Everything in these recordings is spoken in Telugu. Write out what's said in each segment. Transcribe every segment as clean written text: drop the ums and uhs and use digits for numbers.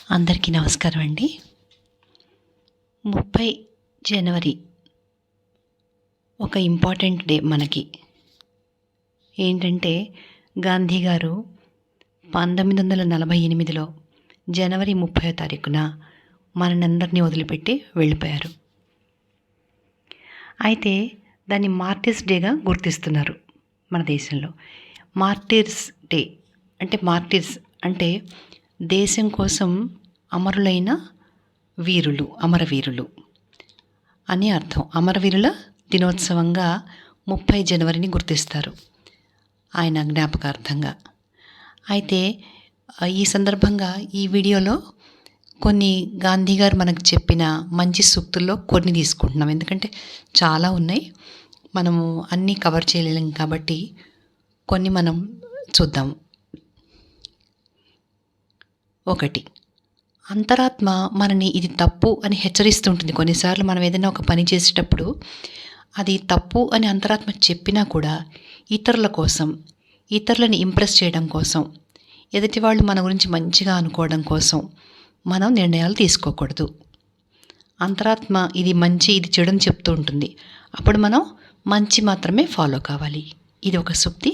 అందరికీ నమస్కారం అండి. 30 జనవరి ఒక ఇంపార్టెంట్ డే మనకి. ఏంటంటే గాంధీ గారు 1948లో జనవరి 30వ తారీఖున మనందరినీ వదిలిపెట్టి వెళ్ళిపోయారు. అయితే దాన్ని మార్టిర్స్ డేగా గుర్తిస్తున్నారు మన దేశంలో. మార్టిర్స్ డే అంటే మార్టిర్స్ అంటే దేశం కోసం అమరులైన వీరులు, అమరవీరులు అని అర్థం. అమరవీరుల దినోత్సవంగా 30 జనవరిని గుర్తిస్తారు ఆయన జ్ఞాపకార్థంగా. అయితే ఈ సందర్భంగా ఈ వీడియోలో కొన్ని గాంధీ గారు మనకు చెప్పిన మంచి సూక్తుల్లో కొన్ని తీసుకుంటున్నాం. ఎందుకంటే చాలా ఉన్నాయి, మనము అన్నీ కవర్ చేయలేం కాబట్టి కొన్ని మనం చూద్దాం. 1, అంతరాత్మ మనని ఇది తప్పు అని హెచ్చరిస్తుంటుంది. కొన్నిసార్లు మనం ఏదైనా ఒక పని చేసేటప్పుడు అది తప్పు అని అంతరాత్మ చెప్పినా కూడా ఇతరుల కోసం, ఇతరులని ఇంప్రెస్ చేయడం కోసం, ఎదుటి వాళ్ళు మన గురించి మంచిగా అనుకోవడం కోసం మనం నిర్ణయాలు తీసుకోకూడదు. అంతరాత్మ ఇది మంచి, ఇది చెడు అని చెప్తూ ఉంటుంది. అప్పుడు మనం మంచి మాత్రమే ఫాలో కావాలి. ఇది ఒక సూక్తి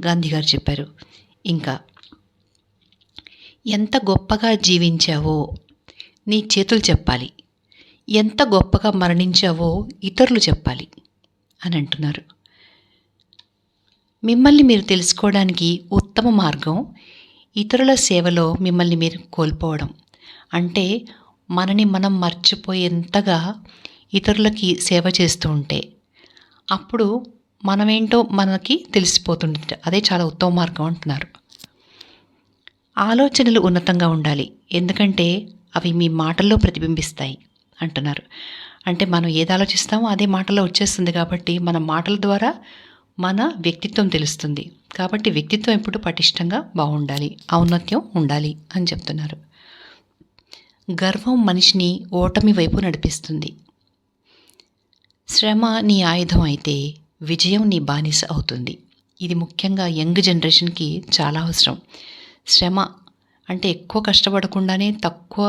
గాంధీ గారు చెప్పారు. ఇంకా, ఎంత గొప్పగా జీవించావో నీ చేతులు చెప్పాలి, ఎంత గొప్పగా మరణించావో ఇతరులు చెప్పాలి అని అంటున్నారు. మిమ్మల్ని మీరు తెలుసుకోవడానికి ఉత్తమ మార్గం ఇతరుల సేవలో మిమ్మల్ని మీరు కోల్పోవడం. అంటే మనని మనం మర్చిపోయేంతగా ఇతరులకి సేవ చేస్తూ ఉంటే అప్పుడు మనమేంటో మనకి తెలిసిపోతుంది. అదే చాలా ఉత్తమ మార్గం అంటున్నారు. ఆలోచనలు ఉన్నతంగా ఉండాలి, ఎందుకంటే అవి మీ మాటల్లో ప్రతిబింబిస్తాయి అంటున్నారు. అంటే మనం ఏది ఆలోచిస్తామో అదే మాటల్లో వచ్చేస్తుంది కాబట్టి మన మాటల ద్వారా మన వ్యక్తిత్వం తెలుస్తుంది. కాబట్టి వ్యక్తిత్వం ఎప్పుడు పటిష్టంగా బాగుండాలి, ఔన్నత్యం ఉండాలి అని చెప్తున్నారు. గర్వం మనిషిని ఓటమి వైపు నడిపిస్తుంది. శ్రమ నీ ఆయుధం అయితే విజయం నీ బానిస అవుతుంది. ఇది ముఖ్యంగా యంగ్ జనరేషన్కి చాలా అవసరం. శ్రమ అంటే ఎక్కువ కష్టపడకుండానే తక్కువ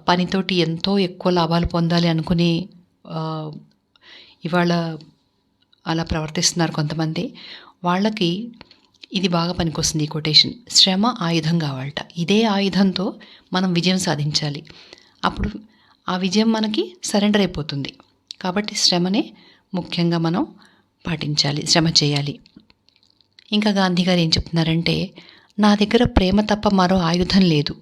పనితోటి ఎంతో ఎక్కువ లాభాలు పొందాలి అనుకుని ఇవాళ అలా ప్రవర్తిస్తున్నారు కొంతమంది. వాళ్ళకి ఇది బాగా పనికొస్తుంది ఈ కొటేషన్. శ్రమ ఆయుధం కావాలట. ఇదే ఆయుధంతో మనం విజయం సాధించాలి. అప్పుడు ఆ విజయం మనకి సరెండర్ అయిపోతుంది. కాబట్టి శ్రమనే ముఖ్యంగా మనం పాటించాలి, శ్రమ చేయాలి. ఇంకా గాంధీ గారు ఏం చెప్తున్నారంటే, నా దగ్గర ప్రేమ తప్ప మరో ఆయుధం లేదు,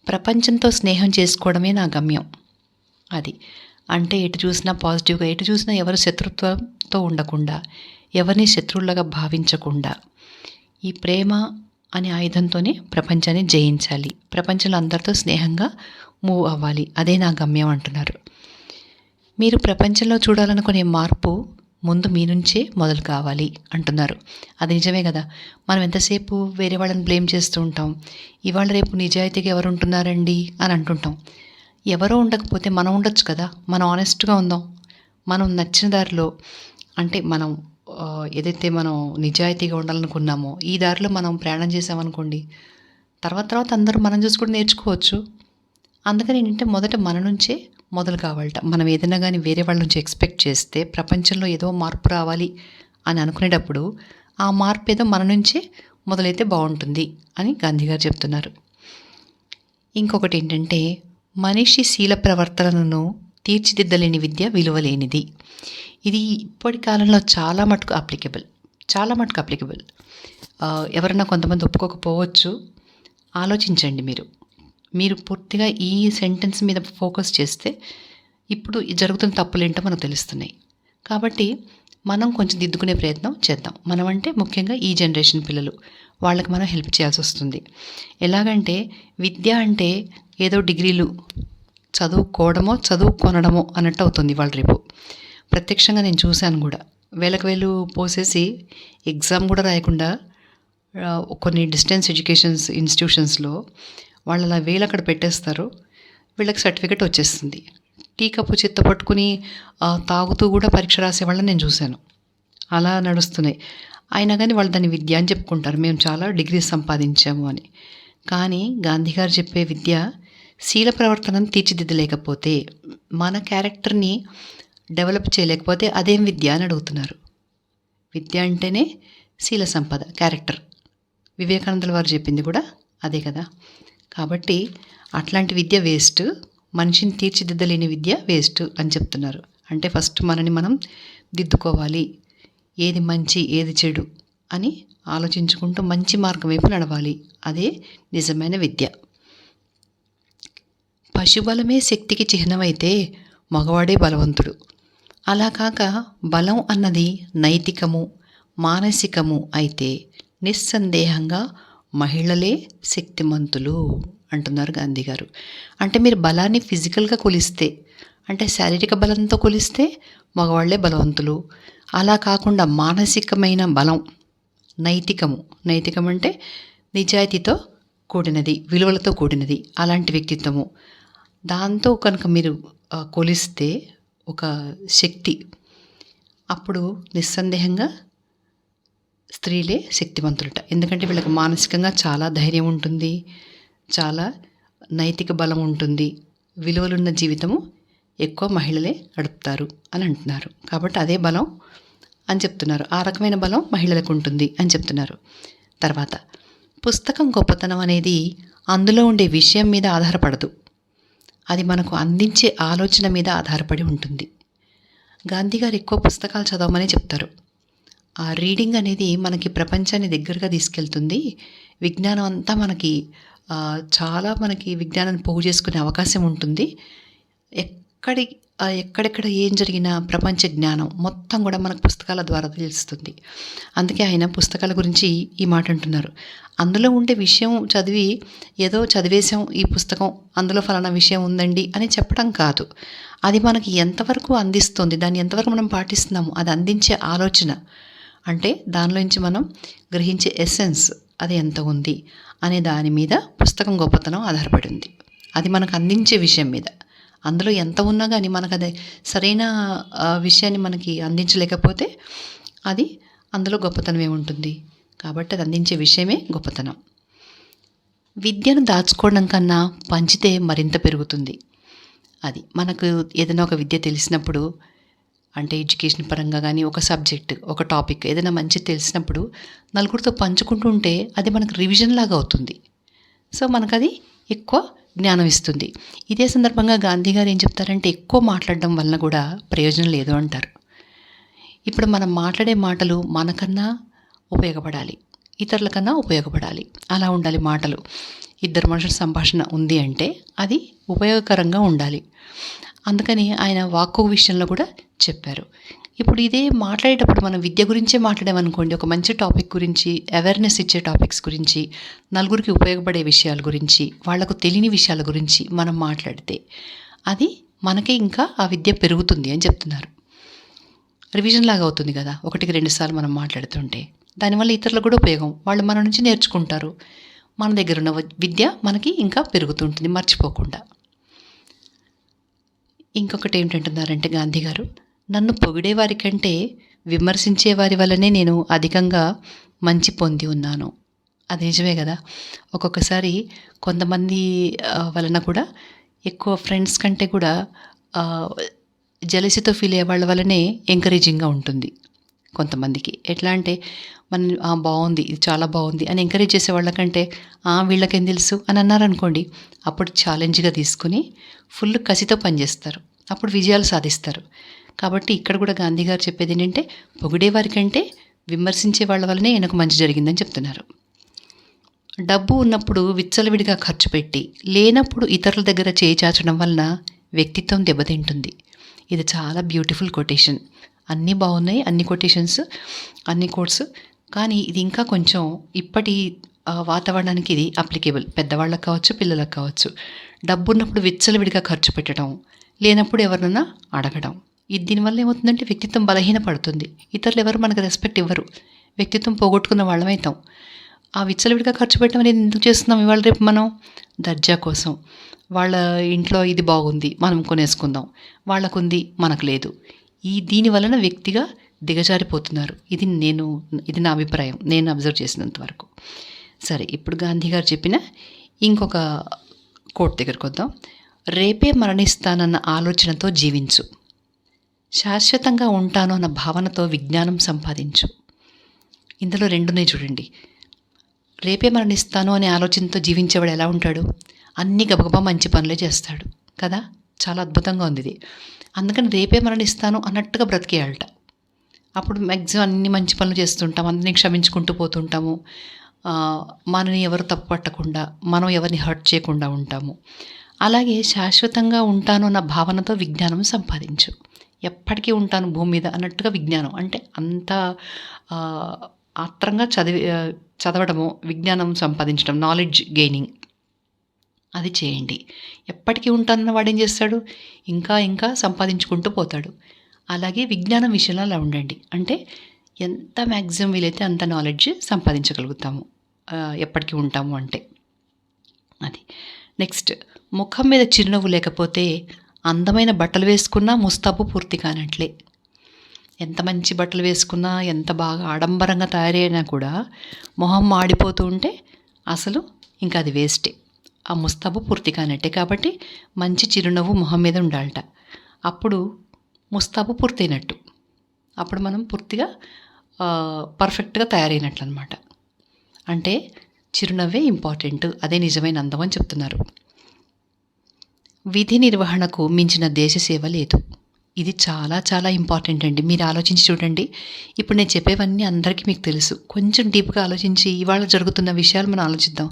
ప్రపంచంతో స్నేహం చేసుకోవడమే నా గమ్యం. అది అంటే ఎటు చూసినా పాజిటివ్గా, ఎటు చూసినా ఎవరు శత్రుత్వంతో ఉండకుండా, ఎవరిని శత్రువులుగా భావించకుండా ఈ ప్రేమ అనే ఆయుధంతోనే ప్రపంచాన్ని జయించాలి, ప్రపంచంలో అందరితో స్నేహంగా మూవ్ అవ్వాలి, అదే నా గమ్యం అంటున్నారు. మీరు ప్రపంచంలో చూడాలనుకునే మార్పు ముందు మీ నుంచే మొదలు కావాలి అంటున్నారు. అది నిజమే కదా. మనం ఎంతసేపు వేరే వాళ్ళని బ్లేమ్ చేస్తూ ఉంటాం. ఇవాళ రేపు నిజాయితీగా ఎవరు ఉంటున్నారండి అని అంటుంటాం. ఎవరో ఉండకపోతే మనం ఉండొచ్చు కదా. మనం ఆనెస్ట్గా ఉందాం. మనం నచ్చిన దారిలో, అంటే మనం ఏదైతే మనం నిజాయితీగా ఉండాలనుకున్నామో ఈ దారిలో మనం ప్రయాణం చేసామనుకోండి, తర్వాత అందరూ మనం చూసి కూడా నేర్చుకోవచ్చు. అందుకని ఏంటంటే మొదట మన నుంచే మొదలు కావాలట. మనం ఏదైనా కానీ వేరే వాళ్ళ నుంచి ఎక్స్పెక్ట్ చేస్తే ప్రపంచంలో ఏదో మార్పు రావాలి అని అనుకునేటప్పుడు ఆ మార్పు ఏదో మన నుంచే మొదలైతే బాగుంటుంది అని గాంధీ గారు చెప్తున్నారు. ఇంకొకటి ఏంటంటే, మనిషి శీల ప్రవర్తనను తీర్చిదిద్దలేని విద్య విలువలేనిది. ఇది ఇప్పటి కాలంలో చాలా మటుకు అప్లికబుల్. ఎవరన్నా కొంతమంది ఒప్పుకోకపోవచ్చు. ఆలోచించండి. మీరు పూర్తిగా ఈ సెంటెన్స్ మీద ఫోకస్ చేస్తే ఇప్పుడు జరుగుతున్న తప్పులేంటో మనకు తెలుస్తున్నాయి. కాబట్టి మనం కొంచెం దిద్దుకునే ప్రయత్నం చేద్దాం. మనం అంటే ముఖ్యంగా ఈ జనరేషన్ పిల్లలు, వాళ్ళకి మనం హెల్ప్ చేయాల్సి వస్తుంది. ఎలాగంటే విద్య అంటే ఏదో డిగ్రీలు చదువుకోవడమో చదువుకొనడమో అన్నట్టు అవుతుంది ఇవాళ రేపు. ప్రత్యక్షంగా నేను చూశాను కూడా. వేలు పోసేసి ఎగ్జామ్ కూడా రాయకుండా కొన్ని డిస్టెన్స్ ఎడ్యుకేషన్స్ ఇన్స్టిట్యూషన్స్లో వాళ్ళు అలా వేలు అక్కడ పెట్టేస్తారు, వీళ్ళకి సర్టిఫికెట్ వచ్చేస్తుంది. టీ కప్పు చేత్తో పట్టుకుని తాగుతూ కూడా పరీక్ష రాసే వాళ్ళని నేను చూశాను. అలా నడుస్తున్నాయి. అయినా కానీ వాళ్ళు దాన్ని విద్య అని చెప్పుకుంటారు, మేము చాలా డిగ్రీస్ సంపాదించాము అని. కానీ గాంధీ గారు చెప్పే విద్య శీల ప్రవర్తనను తీర్చిదిద్దలేకపోతే, మన క్యారెక్టర్‌ని డెవలప్ చేయలేకపోతే అదేం విద్య అని అడుగుతున్నారు. విద్య అంటేనే శీల సంపద, క్యారెక్టర్. వివేకానందుల వారు చెప్పింది కూడా అదే కదా! కాబట్టి అట్లాంటి విద్య వేస్ట్. మనిషిని తీర్చిదిద్దలేని విద్య వేస్ట్ అని చెప్తున్నారు. అంటే ఫస్ట్ మనని మనం దిద్దుకోవాలి. ఏది మంచి, ఏది చెడు అని ఆలోచించుకుంటూ మంచి మార్గం వైపు నడవాలి. అదే నిజమైన విద్య. పశుబలమే శక్తికి చిహ్నమైతే మగవాడే బలవంతుడు. అలా కాక బలం అన్నది నైతికము, మానసికము అయితే నిస్సందేహంగా మహిళలే శక్తిమంతులు అంటున్నారు గాంధీ గారు. అంటే మీరు బలాన్ని ఫిజికల్గా కొలిస్తే, అంటే శారీరక బలంతో కొలిస్తే మగవాళ్లే బలవంతులు. అలా కాకుండా మానసికమైన బలం, నైతికం అంటే నిజాయితీతో కూడినది, విలువలతో కూడినది, అలాంటి వ్యక్తిత్వము, దాంతో కనుక మీరు కొలిస్తే ఒక శక్తి, అప్పుడు నిస్సందేహంగా స్త్రీలే శక్తివంతులట. ఎందుకంటే వీళ్ళకి మానసికంగా చాలా ధైర్యం ఉంటుంది, చాలా నైతిక బలం ఉంటుంది, విలువలున్న జీవితము ఎక్కువ మహిళలే గడుపుతారు అని అంటున్నారు. కాబట్టి అదే బలం అని చెప్తున్నారు. ఆ రకమైన బలం మహిళలకు ఉంటుంది అని చెప్తున్నారు. తర్వాత పుస్తకం గొప్పతనం అనేది అందులో ఉండే విషయం మీద ఆధారపడదు, అది మనకు అందించే ఆలోచన మీద ఆధారపడి ఉంటుంది. గాంధీ గారు ఎక్కువ పుస్తకాలు చదవమని చెప్తారు. ఆ రీడింగ్ అనేది మనకి ప్రపంచాన్ని దగ్గరగా తీసుకెళ్తుంది. విజ్ఞానం అంతా మనకి చాలా మనకి విజ్ఞానాన్ని పోగు చేసుకునే అవకాశం ఉంటుంది. ఎక్కడెక్కడ ఏం జరిగినా ప్రపంచ జ్ఞానం మొత్తం కూడా మనకు పుస్తకాల ద్వారా తెలుస్తుంది. అందుకే ఆయన పుస్తకాల గురించి ఈ మాట అంటున్నారు. అందులో ఉండే విషయం చదివి ఏదో చదివేశాం ఈ పుస్తకం, అందులో ఫలానా విషయం ఉందండి అని చెప్పడం కాదు. అది మనకి ఎంతవరకు అందిస్తుంది, దాన్ని ఎంతవరకు మనం పాటిస్తున్నాము, అది అందించే ఆలోచన, అంటే దానిలోంచి మనం గ్రహించే ఎసెన్స్ అది ఎంత ఉంది అనే దాని మీద పుస్తకం గొప్పతనం ఆధారపడింది. అది మనకు అందించే విషయం మీద. అందులో ఎంత ఉన్నా కానీ మనకు అదే సరైన విషయాన్ని మనకి అందించలేకపోతే అది అందులో గొప్పతనం ఏముంటుంది. కాబట్టి అది అందించే విషయమే గొప్పతనం. విద్యను దాచుకోవడం కన్నా పంచితే మరింత పెరుగుతుంది. అది మనకు ఏదైనా ఒక విద్య తెలిసినప్పుడు, అంటే ఎడ్యుకేషన్ పరంగా కానీ ఒక సబ్జెక్ట్, ఒక టాపిక్ ఏదైనా మంచి తెలిసినప్పుడు నలుగురితో పంచుకుంటూ ఉంటే అది మనకు రివిజన్ లాగా అవుతుంది. సో మనకు అది ఎక్కువ జ్ఞానం ఇస్తుంది. ఇదే సందర్భంగా గాంధీ గారు ఏం చెప్తారంటే, ఎక్కువ మాట్లాడడం వలన కూడా ప్రయోజనం లేదు అంటారు. ఇప్పుడు మనం మాట్లాడే మాటలు మనకన్నా ఉపయోగపడాలి, ఇతరుల కన్నా ఉపయోగపడాలి, అలా ఉండాలి మాటలు. ఇద్దరు మనుషుల సంభాషణ ఉంది అంటే అది ఉపయోగకరంగా ఉండాలి. అందుకని ఆయన వాక్కు విషయంలో కూడా చెప్పారు. ఇప్పుడు ఇదే మాట్లాడేటప్పుడు మనం విద్య గురించే మాట్లాడామనుకోండి, ఒక మంచి టాపిక్ గురించి, అవేర్నెస్ ఇచ్చే టాపిక్స్ గురించి, నలుగురికి ఉపయోగపడే విషయాల గురించి, వాళ్లకు తెలియని విషయాల గురించి మనం మాట్లాడితే అది మనకే ఇంకా ఆ విద్య పెరుగుతుంది అని చెప్తున్నారు. రివిజన్ లాగా అవుతుంది కదా, 1-2 సార్లు మనం మాట్లాడుతుంటే. దానివల్ల ఇతరులకు కూడా ఉపయోగం, వాళ్ళు మన నుంచి నేర్చుకుంటారు. మన దగ్గర ఉన్న విద్య మనకి ఇంకా పెరుగుతుంటుంది మర్చిపోకుండా. ఇంకొకటి ఏంటంటున్నారంటే గాంధీ గారు, నన్ను పొగిడేవారి కంటే విమర్శించే వారి వల్లనే నేను అధికంగా మంచి పొంది ఉన్నాను. అది నిజమే కదా. ఒక్కొక్కసారి కొంతమంది వలన కూడా ఎక్కువ ఫ్రెండ్స్ కంటే కూడా జెలసీతో ఫీల్ అయ్యే వాళ్ళ వల్లనే ఎంకరేజింగ్గా ఉంటుంది కొంతమందికి. ఎట్లా అంటే మనం బాగుంది, ఇది చాలా బాగుంది అని ఎంకరేజ్ చేసే వాళ్ళకంటే వీళ్ళకేం తెలుసు అని అన్నారనుకోండి, అప్పుడు ఛాలెంజ్గా తీసుకుని ఫుల్ కసితో పనిచేస్తారు, అప్పుడు విజయాలు సాధిస్తారు. కాబట్టి ఇక్కడ కూడా గాంధీ గారు చెప్పేది ఏంటంటే, పొగిడేవారి కంటే విమర్శించే వాళ్ళ వల్లనే ఈయనకు మంచి జరిగిందని చెప్తున్నారు. డబ్బు ఉన్నప్పుడు విచ్చలవిడిగా ఖర్చు పెట్టి, లేనప్పుడు ఇతరుల దగ్గర చేయి చాచడం వలన వ్యక్తిత్వం దెబ్బతింటుంది. ఇది చాలా బ్యూటిఫుల్ కొటేషన్. అన్నీ బాగున్నాయి, అన్ని కొటేషన్స్, అన్ని కోట్స్, కానీ ఇది ఇంకా కొంచెం ఇప్పటి వాతావరణానికి ఇది అప్లికేబుల్. పెద్దవాళ్ళకి కావచ్చు, పిల్లలకు కావచ్చు. డబ్బు ఉన్నప్పుడు విచ్చలవిడిగా ఖర్చు పెట్టడం, లేనప్పుడు ఎవరినన్నా అడగడం, ఇది దీనివల్ల ఏమవుతుందంటే వ్యక్తిత్వం బలహీనపడుతుంది. ఇతరులు ఎవరు మనకు రెస్పెక్ట్ ఇవ్వరు, వ్యక్తిత్వం పోగొట్టుకున్న వాళ్ళమవుతాం. ఆ విచ్చలవిడిగా ఖర్చు పెట్టడం అనేది ఎందుకు చేస్తున్నాం ఇవాళ రేపు మనం? దర్జా కోసం. వాళ్ళ ఇంట్లో ఇది బాగుంది మనం కొనేసుకుందాం, వాళ్ళకుంది మనకు లేదు, దీని వలన వ్యక్తిగా దిగజారిపోతున్నారు. ఇది నా అభిప్రాయం, నేను అబ్జర్వ్ చేసినంత వరకు. సరే, ఇప్పుడు గాంధీ గారు చెప్పిన ఇంకొక కోట్ దగ్గరకొద్దాం. రేపే మరణిస్తానన్న ఆలోచనతో జీవించు. శాశ్వతంగా ఉంటాను అన్న భావనతో విజ్ఞానం సంపాదించు. ఇందులో రెండున్నాయి చూడండి. రేపే మరణిస్తాను అనే ఆలోచనతో జీవించేవాడు ఎలా ఉంటాడు? అన్నీ గబగబా మంచి పనులే చేస్తాడు కదా! చాలా అద్భుతంగా ఉంది ఇది. అందుకని రేపే మరణిస్తాను అన్నట్టుగా బ్రతికేయాలట. అప్పుడు మ్యాక్సిమం అన్ని మంచి పనులు చేస్తుంటాం, అందరినీ క్షమించుకుంటూ పోతుంటాము. మనని ఎవరు తప్పు పట్టకుండా, మనం ఎవరిని హర్ట్ చేయకుండా ఉంటాము. అలాగే శాశ్వతంగా ఉంటాను అన్న భావనతో విజ్ఞానం సంపాదించు. ఎప్పటికీ ఉంటాను భూమి మీద అన్నట్టుగా విజ్ఞానం అంటే అంత ఆత్రంగా చదవడము, విజ్ఞానం సంపాదించడం, నాలెడ్జ్ గెయినింగ్ అది చేయండి. ఎప్పటికీ ఉంటానన్న వాడు ఏం చేస్తాడు? ఇంకా ఇంకా సంపాదించుకుంటూ పోతాడు. అలాగే విజ్ఞానం విషయంలో అలా ఉండండి. అంటే ఎంత మ్యాక్సిమం వీలైతే అంత నాలెడ్జ్ సంపాదించగలుగుతాము ఎప్పటికీ ఉంటాము అంటే. అది. నెక్స్ట్, ముఖం మీద చిరునవ్వు లేకపోతే అందమైన బట్టలు వేసుకున్నా ముస్తాబు పూర్తి కానట్లే. ఎంత మంచి బట్టలు వేసుకున్నా, ఎంత బాగా ఆడంబరంగా తయారైనా కూడా మొహం మాడిపోతూ ఉంటే అసలు ఇంకా అది వేస్టే. ఆ ముస్తాబు పూర్తి కానట్టే. కాబట్టి మంచి చిరునవ్వు మొహం మీద ఉండాలట. అప్పుడు ముస్తాబు పూర్తయినట్టు. అప్పుడు మనం పూర్తిగా పర్ఫెక్ట్గా తయారైనట్లు అనమాట. అంటే చిరునవ్వే ఇంపార్టెంట్, అదే నిజమైన అందం అని చెప్తున్నారు. విధి నిర్వహణకు మించిన దేశ సేవ లేదు. ఇది చాలా చాలా ఇంపార్టెంట్ అండి. మీరు ఆలోచించి చూడండి. ఇప్పుడు నేను చెప్పేవన్నీ అందరికీ మీకు తెలుసు. కొంచెం డీప్గా ఆలోచించి ఇవాళ జరుగుతున్న విషయాలు మనం ఆలోచిద్దాం.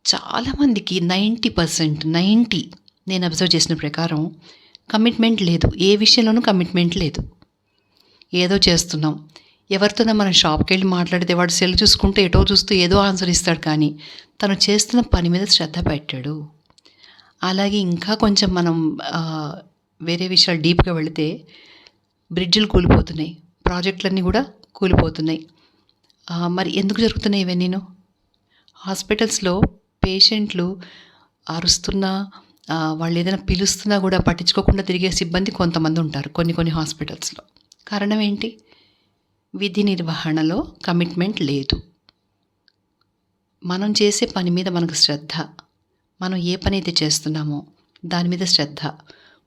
చాలామందికి 90% నేను అబ్జర్వ్ చేసిన ప్రకారం కమిట్మెంట్ లేదు. ఏ విషయంలోనూ కమిట్మెంట్ లేదు. ఏదో చేస్తున్నాం. ఎవరితోనో మనం షాప్కి వెళ్ళి మాట్లాడితే వాడు సెల్ చూసుకుంటూ ఎటో చూస్తూ ఏదో ఆన్సర్ ఇస్తాడు, కానీ తను చేస్తున్న పని మీద శ్రద్ధ పెట్టాడు. అలాగే ఇంకా కొంచెం మనం వేరే విషయాలు డీప్గా వెళితే బ్రిడ్జిలు కూలిపోతున్నాయి, ప్రాజెక్టులన్నీ కూడా కూలిపోతున్నాయి. మరి ఎందుకు జరుగుతున్నాయి ఇవన్నీను? హాస్పిటల్స్లో పేషెంట్లు అరుస్తున్నా, వాళ్ళు ఏదైనా పిలుస్తున్నా కూడా పట్టించుకోకుండా తిరిగే సిబ్బంది కొంతమంది ఉంటారు కొన్ని హాస్పిటల్స్లో. కారణం ఏంటి? విధి నిర్వహణలో కమిట్మెంట్ లేదు. మనం చేసే పని మీద మనకు శ్రద్ధ, మనం ఏ పని అయితే చేస్తున్నామో దాని మీద శ్రద్ధ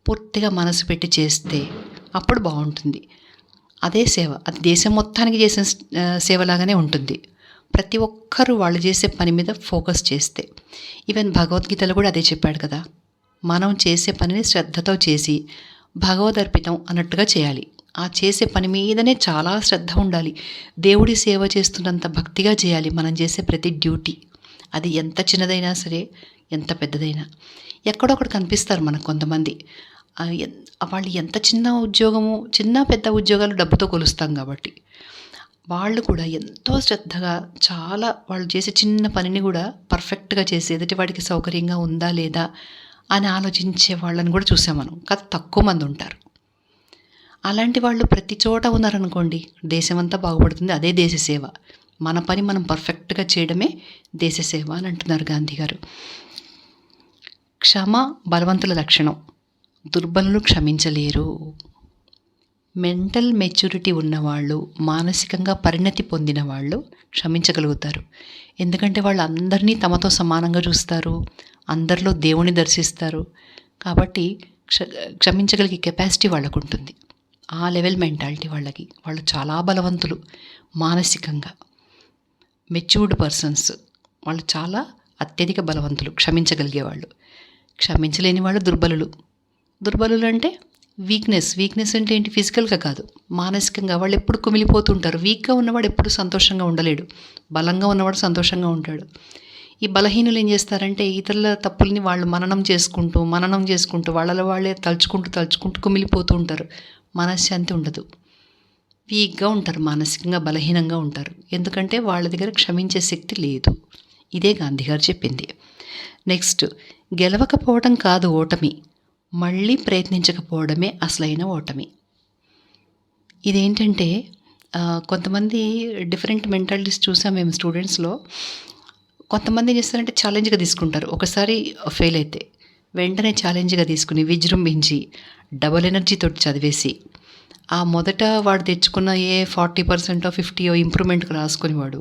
పూర్తిగా మనసు పెట్టి చేస్తే అప్పుడు బాగుంటుంది. అదే సేవ, అది దేశం మొత్తానికి చేసిన సేవలాగానే ఉంటుంది. ప్రతి ఒక్కరూ వాళ్ళు చేసే పని మీద ఫోకస్ చేస్తే. ఈవెన్ భగవద్గీతలో కూడా అదే చెప్పాడు కదా, మనం చేసే పనిని శ్రద్ధతో చేసి భగవదర్పితం అన్నట్టుగా చేయాలి. ఆ చేసే పని మీదనే చాలా శ్రద్ధ ఉండాలి. దేవుడి సేవ చేస్తున్నంత భక్తిగా చేయాలి మనం చేసే ప్రతి డ్యూటీ. అది ఎంత చిన్నదైనా సరే, ఎంత పెద్దదైనా. ఎక్కడొక్కడ కనిపిస్తారు మనకు కొంతమంది. వాళ్ళు ఎంత చిన్న పెద్ద ఉద్యోగాలు డబ్బుతో కొలుస్తాం కాబట్టి వాళ్ళు కూడా ఎంతో శ్రద్ధగా చాలా వాళ్ళు చేసే చిన్న పనిని కూడా పర్ఫెక్ట్గా చేసి ఎదుటి వాడికి సౌకర్యంగా ఉందా లేదా అని ఆలోచించే వాళ్ళని కూడా చూసాం మనం. కాదు, తక్కువ మంది ఉంటారు. అలాంటి వాళ్ళు ప్రతి చోట ఉన్నారనుకోండి, దేశమంతా బాగుపడుతుంది. అదే దేశ సేవ. మన పని మనం పర్ఫెక్ట్గా చేయడమే దేశ సేవ అని అంటున్నారు గాంధీ గారు. క్షమ బలవంతుల లక్షణం. దుర్బలులు క్షమించలేరు. మెంటల్ మెచ్యూరిటీ ఉన్నవాళ్ళు, మానసికంగా పరిణతి పొందిన వాళ్ళు క్షమించగలుగుతారు. ఎందుకంటే వాళ్ళు అందరినీ తమతో సమానంగా చూస్తారు, అందరిలో దేవుని దర్శిస్తారు. కాబట్టి క్షమించగలిగే కెపాసిటీ వాళ్ళకు ఉంటుంది. ఆ లెవెల్ మెంటాలిటీ వాళ్ళకి. వాళ్ళు చాలా బలవంతులు మానసికంగా. మెచ్యూర్డ్ పర్సన్స్ వాళ్ళు చాలా అత్యధిక బలవంతులు, క్షమించగలిగేవాళ్ళు. క్షమించలేని వాళ్ళు దుర్బలులు అంటే వీక్నెస్ అంటే ఏంటి? ఫిజికల్గా కాదు, మానసికంగా. వాళ్ళు ఎప్పుడు కుమిలిపోతుంటారు. వీక్గా ఉన్నవాడు ఎప్పుడు సంతోషంగా ఉండలేడు, బలంగా ఉన్నవాడు సంతోషంగా ఉంటాడు. ఈ బలహీనులు ఏం చేస్తారంటే ఇతరుల తప్పుల్ని వాళ్ళు మననం చేసుకుంటూ వాళ్ళలో వాళ్ళే తలుచుకుంటూ కుమిలిపోతూ ఉంటారు. మనశ్శాంతి ఉండదు. వీక్గా ఉంటారు, మానసికంగా బలహీనంగా ఉంటారు. ఎందుకంటే వాళ్ళ దగ్గర క్షమించే శక్తి లేదు. ఇదే గాంధీ గారు చెప్పింది. నెక్స్ట్, గెలవకపోవడం కాదు ఓటమి, మళ్ళీ ప్రయత్నించకపోవడమే అసలైన ఓటమి. ఇదేంటంటే కొంతమంది డిఫరెంట్ మెంటాలిటీస్ చూసాం మేము స్టూడెంట్స్లో. కొంతమంది ఏం చేస్తారంటే ఛాలెంజ్గా తీసుకుంటారు. ఒకసారి ఫెయిల్ అయితే వెంటనే ఛాలెంజ్గా తీసుకుని విజృంభించి డబల్ ఎనర్జీతో చదివేసి ఆ మొదట వాడు తెచ్చుకున్న 40% 50 ఇంప్రూవ్మెంట్కి రాసుకుని వాడు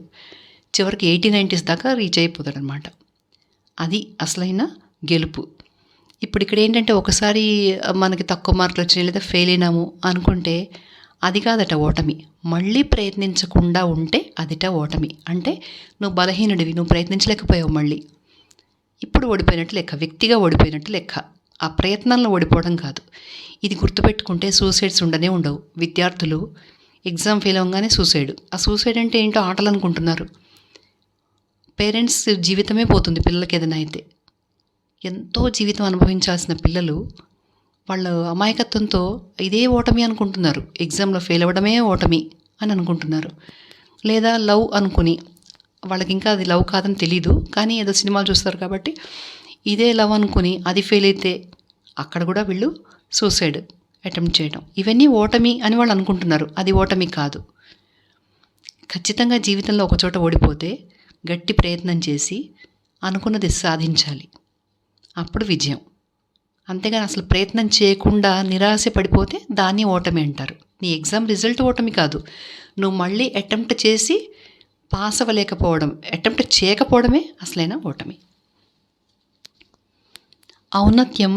చివరికి 80-90s దాకా రీచ్ అయిపోతాడు అనమాట. అది అసలైన గెలుపు. ఇప్పుడు ఇక్కడ ఏంటంటే ఒకసారి మనకి తక్కువ మార్కులు వచ్చినాయి లేదా ఫెయిల్ అయినాము అనుకుంటే అది కాదట ఓటమి. మళ్ళీ ప్రయత్నించకుండా ఉంటే అదిట ఓటమి. అంటే నువ్వు బలహీనుడివి, నువ్వు ప్రయత్నించలేకపోయావు, మళ్ళీ ఇప్పుడు ఓడిపోయినట్టు లెక్క, వ్యక్తిగా ఓడిపోయినట్టు లెక్క. ఆ ప్రయత్నంలో ఓడిపోవడం కాదు. ఇది గుర్తుపెట్టుకుంటే సూసైడ్స్ ఉండనే ఉండవు. విద్యార్థులు ఎగ్జామ్ ఫెయిల్ అవ్వగానే సూసైడ్. ఆ సూసైడ్ అంటే ఏంటో ఆటలు అనుకుంటున్నారు. పేరెంట్స్ జీవితమే పోతుంది పిల్లలకి ఏదైనా అయితే. ఎంతో జీవితం అనుభవించాల్సిన పిల్లలు వాళ్ళ అమాయకత్వంతో ఇదే ఓటమి అనుకుంటున్నారు. ఎగ్జామ్లో ఫెయిల్ అవ్వడమే ఓటమి అని అనుకుంటున్నారు. లేదా లవ్ అనుకుని, వాళ్ళకి ఇంకా అది లవ్ కాదని తెలీదు, కానీ ఏదో సినిమాలు చూస్తారు కాబట్టి ఇదే లవ్ అనుకుని అది ఫెయిల్ అయితే అక్కడ కూడా వీళ్ళు సూసైడ్ అటెంప్ట్ చేయడం, ఇవన్నీ ఓటమి అని వాళ్ళు అనుకుంటున్నారు. అది ఓటమి కాదు. ఖచ్చితంగా జీవితంలో ఒకచోట ఓడిపోతే గట్టి ప్రయత్నం చేసి అనుకున్నది సాధించాలి, అప్పుడు విజయం. అంతేగాని అసలు ప్రయత్నం చేయకుండా నిరాశ పడిపోతే దాన్ని ఓటమి అంటారు. నీ ఎగ్జామ్ రిజల్ట్ ఓటమి కాదు, నువ్వు మళ్ళీ అటెంప్ట్ చేసి పాస్ అవ్వలేకపోవడం, అటెంప్ట్ చేయకపోవడమే అసలైన ఓటమి. ఔన్నత్యం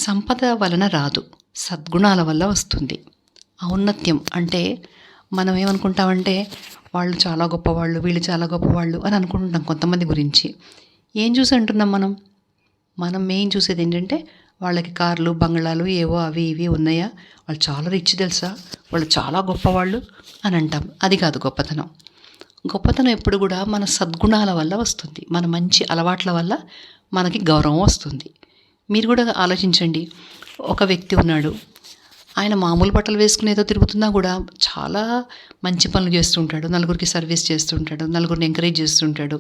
సంపద వలన రాదు, సద్గుణాల వల్ల వస్తుంది. ఔన్నత్యం అంటే మనం ఏమనుకుంటామంటే వాళ్ళు చాలా గొప్పవాళ్ళు, వీళ్ళు చాలా గొప్పవాళ్ళు అని అనుకుంటున్నాం కొంతమంది గురించి. ఏం చూసి అంటున్నాం మనం మెయిన్ చూసేది ఏంటంటే వాళ్ళకి కార్లు, బంగ్లాలు ఏవో అవి ఇవి ఉన్నాయా, వాళ్ళు చాలా రిచ్ తెలుసా, వాళ్ళు చాలా గొప్పవాళ్ళు అని అంటాం. అది కాదు గొప్పతనం. గొప్పతనం ఎప్పుడు కూడా మన సద్గుణాల వల్ల వస్తుంది, మన మంచి అలవాట్ల వల్ల మనకి గౌరవం వస్తుంది. మీరు కూడా ఆలోచించండి. ఒక వ్యక్తి ఉన్నాడు, ఆయన మామూలు బట్టలు వేసుకుని ఏదో తిరుగుతున్నా కూడా చాలా మంచి పనులు చేస్తుంటాడు, నలుగురికి సర్వీస్ చేస్తుంటాడు, నలుగురిని ఎంకరేజ్ చేస్తుంటాడు.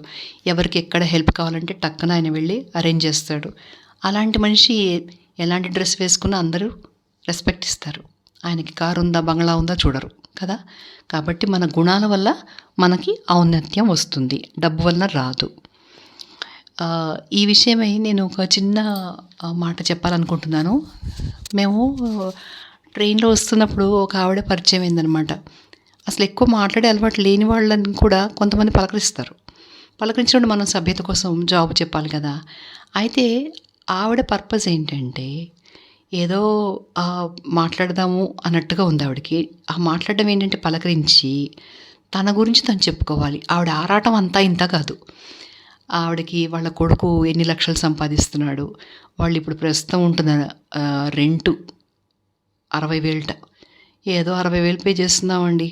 ఎవరికి ఎక్కడ హెల్ప్ కావాలంటే టక్కన ఆయన వెళ్ళి అరేంజ్ చేస్తాడు. అలాంటి మనిషి ఎలాంటి డ్రెస్ వేసుకున్నా అందరూ రెస్పెక్ట్ ఇస్తారు. ఆయనకి కారు ఉందా, బంగ్లా ఉందా చూడరు కదా. కాబట్టి మన గుణాల వల్ల మనకి ఔన్నత్యం వస్తుంది, డబ్బు వలన రాదు. ఈ విషయమై నేను ఒక చిన్న మాట చెప్పాలనుకుంటున్నాను. మేము ట్రైన్లో వస్తున్నప్పుడు ఒక ఆవిడ పరిచయం అయిందనమాట. అసలు ఎక్కువ మాట్లాడే అలవాటు లేని వాళ్ళని కూడా కొంతమంది పలకరిస్తారు. పలకరించినప్పుడు మనం సభ్యత కోసం జాబ్ చెప్పాలి కదా. అయితే ఆవిడ పర్పస్ ఏంటంటే ఏదో మాట్లాడదాము అన్నట్టుగా ఉంది ఆవిడకి. ఆ మాట్లాడడం ఏంటంటే పలకరించి తన గురించి తను చెప్పుకోవాలి. ఆవిడ ఆరాటం అంతా ఇంత కాదు. ఆవిడకి వాళ్ళ కొడుకు ఎన్ని లక్షలు సంపాదిస్తున్నాడు, వాళ్ళు ఇప్పుడు ప్రస్తుతం ఉంటున్న రెంటు 60,000. ఏదో 60,000 పే చేస్తున్నామండి,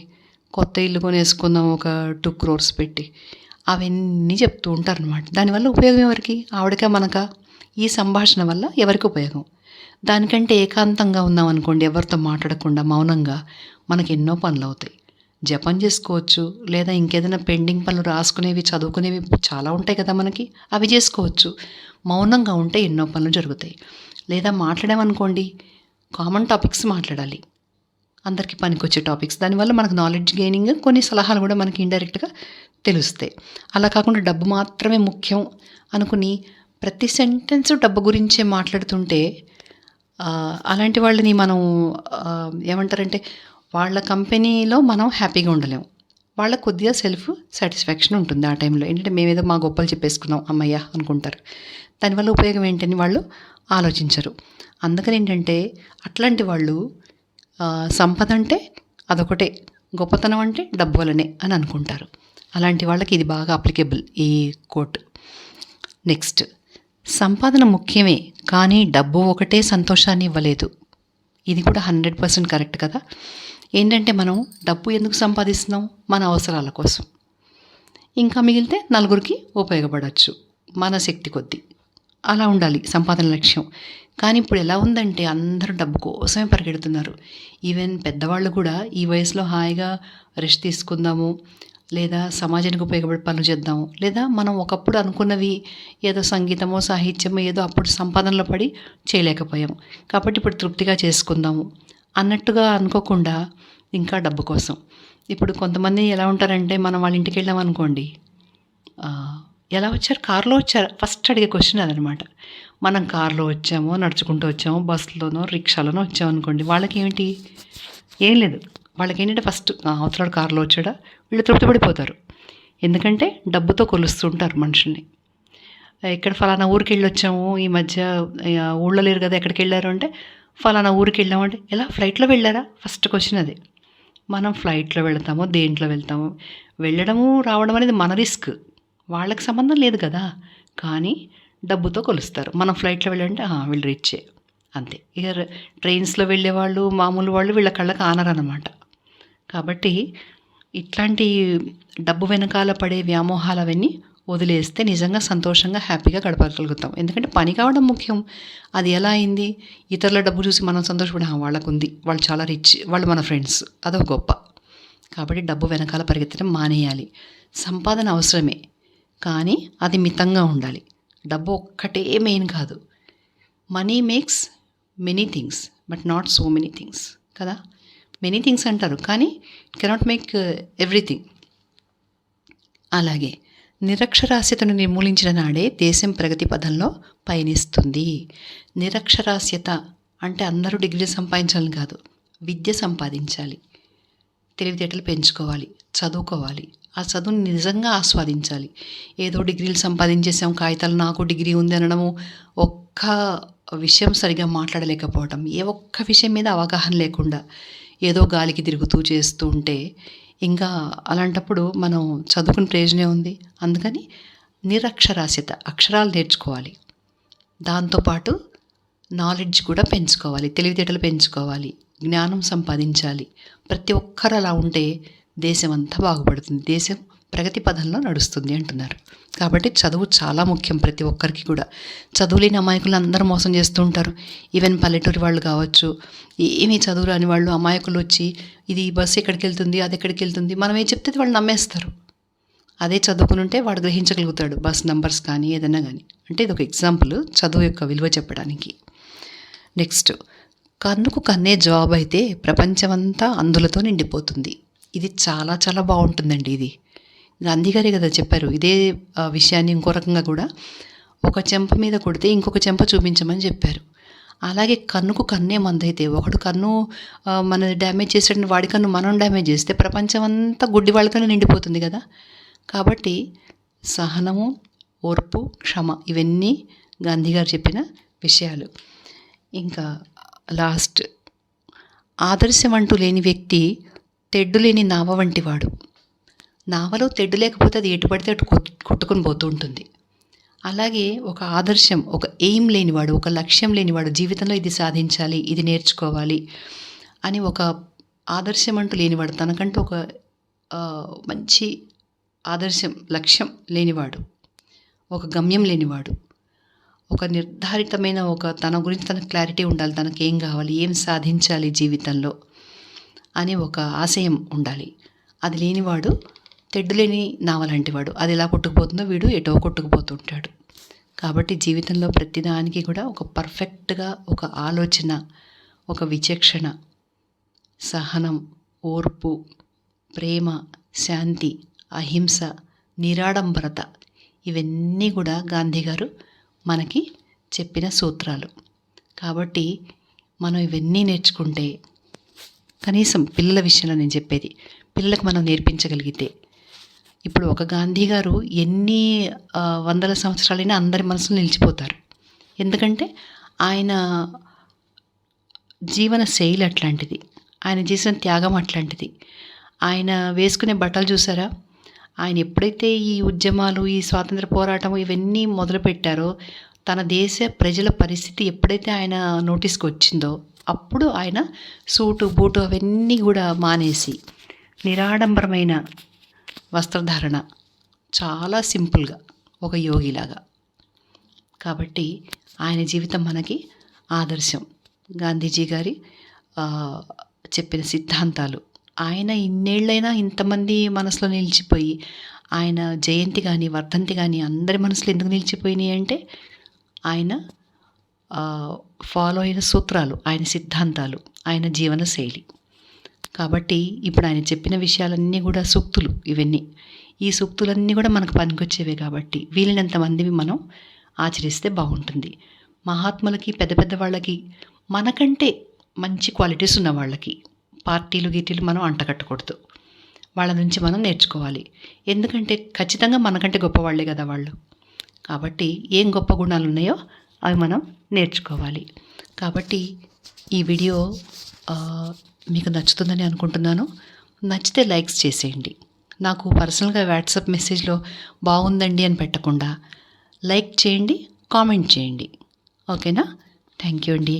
కొత్త ఇల్లు కొనేసుకుందాం ఒక 2 crores పెట్టి, అవన్నీ చెప్తూ ఉంటారనమాట. దానివల్ల ఉపయోగం ఎవరికి, ఆవిడకా మనకా? ఈ సంభాషణ వల్ల ఎవరికి ఉపయోగం? దానికంటే ఏకాంతంగా ఉన్నాం అనుకోండి, ఎవరితో మాట్లాడకుండా మౌనంగా, మనకి ఎన్నో పనులు అవుతాయి. జపం చేసుకోవచ్చు, లేదా ఇంకేదైనా పెండింగ్ పనులు రాసుకునేవి, చదువుకునేవి చాలా ఉంటాయి కదా మనకి, అవి చేసుకోవచ్చు. మౌనంగా ఉంటే ఎన్నో పనులు జరుగుతాయి. లేదా మాట్లాడామనుకోండి, కామన్ టాపిక్స్ మాట్లాడాలి, అందరికీ పనికొచ్చే టాపిక్స్. దానివల్ల మనకు నాలెడ్జ్ గెయినింగ్, కొన్ని సలహాలు కూడా మనకి ఇండైరెక్ట్గా తెలుస్తాయి. అలా కాకుండా డబ్బు మాత్రమే ముఖ్యం అనుకుని ప్రతి సెంటెన్స్ డబ్బు గురించే మాట్లాడుతుంటే అలాంటి వాళ్ళని మనం ఏమంటారంటే వాళ్ళ కంపెనీలో మనం హ్యాపీగా ఉండలేము. వాళ్ళకు కొద్దిగా సెల్ఫ్ సాటిస్ఫాక్షన్ ఉంటుంది ఆ టైంలో. ఏంటంటే మేమేదో మా గొప్పలు చెప్పేసుకున్నాం అమ్మయ్య అనుకుంటారు. దానివల్ల ఉపయోగం ఏంటని వాళ్ళు ఆలోచించరు. అందుకని ఏంటంటే అట్లాంటి వాళ్ళు సంపద అంటే అదొకటే, గొప్పతనం అంటే డబ్బు వల్లనే అని అనుకుంటారు. అలాంటి వాళ్ళకి ఇది బాగా అప్లికేబుల్ ఈ కోట్. నెక్స్ట్, సంపాదన ముఖ్యమే కానీ డబ్బు ఒకటే సంతోషాన్ని ఇవ్వలేదు. ఇది కూడా 100% కరెక్ట్ కదా. ఏంటంటే మనం డబ్బు ఎందుకు సంపాదిస్తున్నాం, మన అవసరాల కోసం. ఇంకా మిగిలితే నలుగురికి ఉపయోగపడవచ్చు మన శక్తి కొద్దీ. అలా ఉండాలి సంపాదన లక్ష్యం. కానీ ఇప్పుడు ఎలా ఉందంటే అందరూ డబ్బు కోసమే పరిగెడుతున్నారు. ఈవెన్ పెద్దవాళ్ళు కూడా ఈ వయసులో హాయిగా రెస్ట్ తీసుకుందాము, లేదా సమాజానికి ఉపయోగపడే పనులు చేద్దాము, లేదా మనం ఒకప్పుడు అనుకున్నవి ఏదో సంగీతమో సాహిత్యమో ఏదో అప్పుడు సంపాదనలో పడి చేయలేకపోయాము, కాబట్టి ఇప్పుడు తృప్తిగా చేసుకుందాము అన్నట్టుగా అనుకోకుండా ఇంకా డబ్బు కోసం. ఇప్పుడు కొంతమంది ఎలా ఉంటారంటే మనం వాళ్ళ ఇంటికి వెళ్ళాం అనుకోండి, ఎలా వచ్చారు, కారులో వచ్చారు, ఫస్ట్ అడిగే క్వశ్చన్ అదనమాట. మనం కారులో వచ్చామో, నడుచుకుంటూ వచ్చామో, బస్సులోనో, రిక్షాలోనో వచ్చామనుకోండి, వాళ్ళకి ఏమిటి, ఏం లేదు. వాళ్ళకి ఏంటంటే ఫస్ట్ అవతల కారులో వచ్చాడా, వీళ్ళు తృప్తి పడిపోతారు. ఎందుకంటే డబ్బుతో కొలుస్తుంటారు మనుషుల్ని. ఇక్కడ ఫలానా ఊరికెళ్ళొచ్చాము ఈ మధ్య, ఊళ్ళో లేరు కదా ఎక్కడికెళ్ళారు అంటే, ఫలానా ఊరికెళ్ళామంటే, ఎలా ఫ్లైట్‌లో వెళ్లారా? ఫస్ట్ క్వెషన్ అది. మనం ఫ్లైట్‌లో వెళ్తామో, దేంట్లో వెళ్తామో, వెళ్ళడము, రావడం అనేది మన రిస్క్. వాళ్ళకి సంబంధం లేదు కదా! కానీ డబ్బుతో కొలుస్తారు. మనం ఫ్లైట్‌లో వెళ్ళామంటే, వీళ్ళు రిచ్చే అంతే. ఇక ట్రైన్స్‌లో వెళ్ళేవాళ్ళు, మామూలు వాళ్ళు వీళ్ళ కళ్ళకి ఆనరనమాట. కాబట్టి ఇట్లాంటి డబ్బు వెనకాల పడే వ్యామోహాలవన్నీ వదిలేస్తే నిజంగా సంతోషంగా, హ్యాపీగా గడపగలుగుతాం. ఎందుకంటే పని కావడం ముఖ్యం. అది ఎలా అయింది? ఇతరుల డబ్బు చూసి మనం సంతోషపడి, వాళ్ళకుంది, వాళ్ళు చాలా రిచ్, వాళ్ళు మన ఫ్రెండ్స్, అదొక గొప్ప. కాబట్టి డబ్బు వెనకాల పరిగెత్తడం మానేయాలి. సంపాదన అవసరమే, కానీ అది మితంగా ఉండాలి. డబ్బు ఒక్కటే మెయిన్ కాదు. Money makes many things but not so many things కదా! మెనీ థింగ్స్ అంటారు, కానీ కెనాట్ మేక్ ఎవ్రీథింగ్. అలాగే నిరక్షరాస్యతను నిర్మూలించిన నాడే దేశం ప్రగతి పథంలో పయనిస్తుంది. నిరక్షరాస్యత అంటే అందరూ డిగ్రీలు సంపాదించాలని కాదు, విద్య సంపాదించాలి, తెలివితేటలు పెంచుకోవాలి, చదువుకోవాలి, ఆ చదువుని నిజంగా ఆస్వాదించాలి. ఏదో డిగ్రీలు సంపాదించేసాం, కాగితాలు నాకు డిగ్రీ ఉంది అనడము, ఒక్క విషయం సరిగా మాట్లాడలేకపోవటం, ఏ ఒక్క విషయం మీద అవగాహన లేకుండా ఏదో గాలికి తిరుగుతూ చేస్తూ ఉంటే ఇంకా అలాంటప్పుడు మనం చదువుకుని ప్రయోజనం ఉంది. అందుకని నిరక్షరాస్యత, అక్షరాలు నేర్చుకోవాలి, దాంతోపాటు నాలెడ్జ్ కూడా పెంచుకోవాలి, తెలివితేటలు పెంచుకోవాలి, జ్ఞానం సంపాదించాలి. ప్రతి ఒక్కరు అలా ఉంటే దేశం అంతా బాగుపడుతుంది, దేశం ప్రగతి పథంలో నడుస్తుంది అంటున్నారు. కాబట్టి చదువు చాలా ముఖ్యం ప్రతి ఒక్కరికి కూడా. చదువులేని అమాయకులు అందరూ మోసం చేస్తూ ఉంటారు. ఈవెన్ పల్లెటూరి వాళ్ళు కావచ్చు, ఏమీ చదువు రాని వాళ్ళు అమాయకులు వచ్చి ఇది బస్సు ఎక్కడికి వెళ్తుంది, అది ఎక్కడికి వెళ్తుంది, మనం ఏం చెప్తే వాళ్ళు నమ్మేస్తారు. అదే చదువుకుని ఉంటే వాడు గ్రహించగలుగుతాడు బస్ నంబర్స్ కానీ ఏదైనా కానీ. అంటే ఇది ఒక ఎగ్జాంపుల్ చదువు యొక్క విలువ చెప్పడానికి. నెక్స్ట్, కన్నుకు కన్నే జాబ్ అయితే ప్రపంచమంతా అందులతో నిండిపోతుంది. ఇది చాలా చాలా బాగుంటుందండి. ఇది గాంధీ గారే కదా చెప్పారు. ఇదే విషయాన్ని ఇంకో రకంగా కూడా, ఒక చెంప మీద కొడితే ఇంకొక చెంప చూపించమని చెప్పారు. అలాగే కన్నుకు కన్నే మందైతే, ఒకడు కన్ను మన డ్యామేజ్ చేసేటప్పుడు వాడి కన్ను మనం డ్యామేజ్ చేస్తే ప్రపంచం అంతా గుడ్డి వాళ్ళతోనే నిండిపోతుంది కదా. కాబట్టి సహనము, ఓర్పు, క్షమ, ఇవన్నీ గాంధీ గారు చెప్పిన విషయాలు. ఇంకా లాస్ట్, ఆదర్శం అంటూ లేని వ్యక్తి తెడ్డు లేని నావ వంటి వాడు. నావలో తెడ్డు లేకపోతే అది ఎటు పడితే అటు కొట్టుకుని పోతూ ఉంటుంది. అలాగే ఒక ఆదర్శం, ఒక ఎయిమ్ లేనివాడు, ఒక లక్ష్యం లేనివాడు, జీవితంలో ఇది సాధించాలి, ఇది నేర్చుకోవాలి అని ఒక ఆదర్శం అంటూ లేనివాడు, తనకంటూ ఒక మంచి ఆదర్శం, లక్ష్యం లేనివాడు, ఒక గమ్యం లేనివాడు, ఒక నిర్ధారితమైన ఒక తన గురించి తనకు క్లారిటీ ఉండాలి, తనకేం కావాలి, ఏం సాధించాలి జీవితంలో అని ఒక ఆశయం ఉండాలి. అది లేనివాడు తెడ్డులేని నావలాంటివాడు. అది ఎలా కొట్టుకుపోతుందో వీడు ఎటో కొట్టుకుపోతుంటాడు. కాబట్టి జీవితంలో ప్రతిదానికి కూడా ఒక పర్ఫెక్ట్గా ఒక ఆలోచన, ఒక విచక్షణ, సహనం, ఓర్పు, ప్రేమ, శాంతి, అహింస, నిరాడంబరత, ఇవన్నీ కూడా గాంధీ గారు మనకి చెప్పిన సూత్రాలు. కాబట్టి మనం ఇవన్నీ నేర్చుకుంటే, కనీసం పిల్లల విషయంలో నేను చెప్పేది, పిల్లలకు మనం నేర్పించగలిగితే, ఇప్పుడు ఒక గాంధీ గారు ఎన్ని వందల సంవత్సరాలైనా అందరి మనసులో నిలిచిపోతారు. ఎందుకంటే ఆయన జీవన శైలి అట్లాంటిది, ఆయన చేసిన త్యాగం అట్లాంటిది. ఆయన వేసుకునే బట్టలు చూసారా? ఆయన ఎప్పుడైతే ఈ ఉద్యమాలు, ఈ స్వాతంత్ర పోరాటం ఇవన్నీ మొదలుపెట్టారో, తన దేశ ప్రజల పరిస్థితి ఎప్పుడైతే ఆయన నోటీస్కి వచ్చిందో, అప్పుడు ఆయన సూటు బూటు అవన్నీ కూడా మానేసి నిరాడంబరమైన వస్త్రధారణ, చాలా సింపుల్గా ఒక యోగిలాగా. కాబట్టి ఆయన జీవితం మనకి ఆదర్శం. గాంధీజీ గారి చెప్పిన సిద్ధాంతాలు, ఆయన ఇన్నేళ్ళైనా ఇంతమంది మనసులో నిలిచిపోయి, ఆయన జయంతి కానీ వర్ధంతి కానీ అందరి మనసులో ఎందుకు నిలిచిపోయినాయి అంటే, ఆయన ఫాలో అయిన సూత్రాలు, ఆయన సిద్ధాంతాలు, ఆయన జీవన శైలి. కాబట్టి ఇప్పుడు ఆయన చెప్పిన విషయాలన్నీ కూడా సూక్తులు. ఇవన్నీ, ఈ సూక్తులన్నీ కూడా మనకు పనికొచ్చేవే. కాబట్టి వీలైనంత మందివి మనం ఆచరిస్తే బాగుంటుంది. మహాత్ములకి, పెద్ద పెద్ద వాళ్ళకి, మనకంటే మంచి క్వాలిటీస్ ఉన్న వాళ్ళకి పార్టీలు గీటీలు మనం అంటకట్టకూడదు. వాళ్ళ నుంచి మనం నేర్చుకోవాలి. ఎందుకంటే ఖచ్చితంగా మనకంటే గొప్పవాళ్లే కదా వాళ్ళు. కాబట్టి ఏం గొప్ప గుణాలు ఉన్నాయో అవి మనం నేర్చుకోవాలి. కాబట్టి ఈ వీడియో మీకు నచ్చుతుందని అనుకుంటున్నాను. నచ్చితే లైక్స్ చేసేయండి. నాకు పర్సనల్గా వాట్సాప్ మెసేజ్లో బాగుందండి అని పెట్టకుండా లైక్ చేయండి, కామెంట్ చేయండి. ఓకేనా? థ్యాంక్ యూ అండి.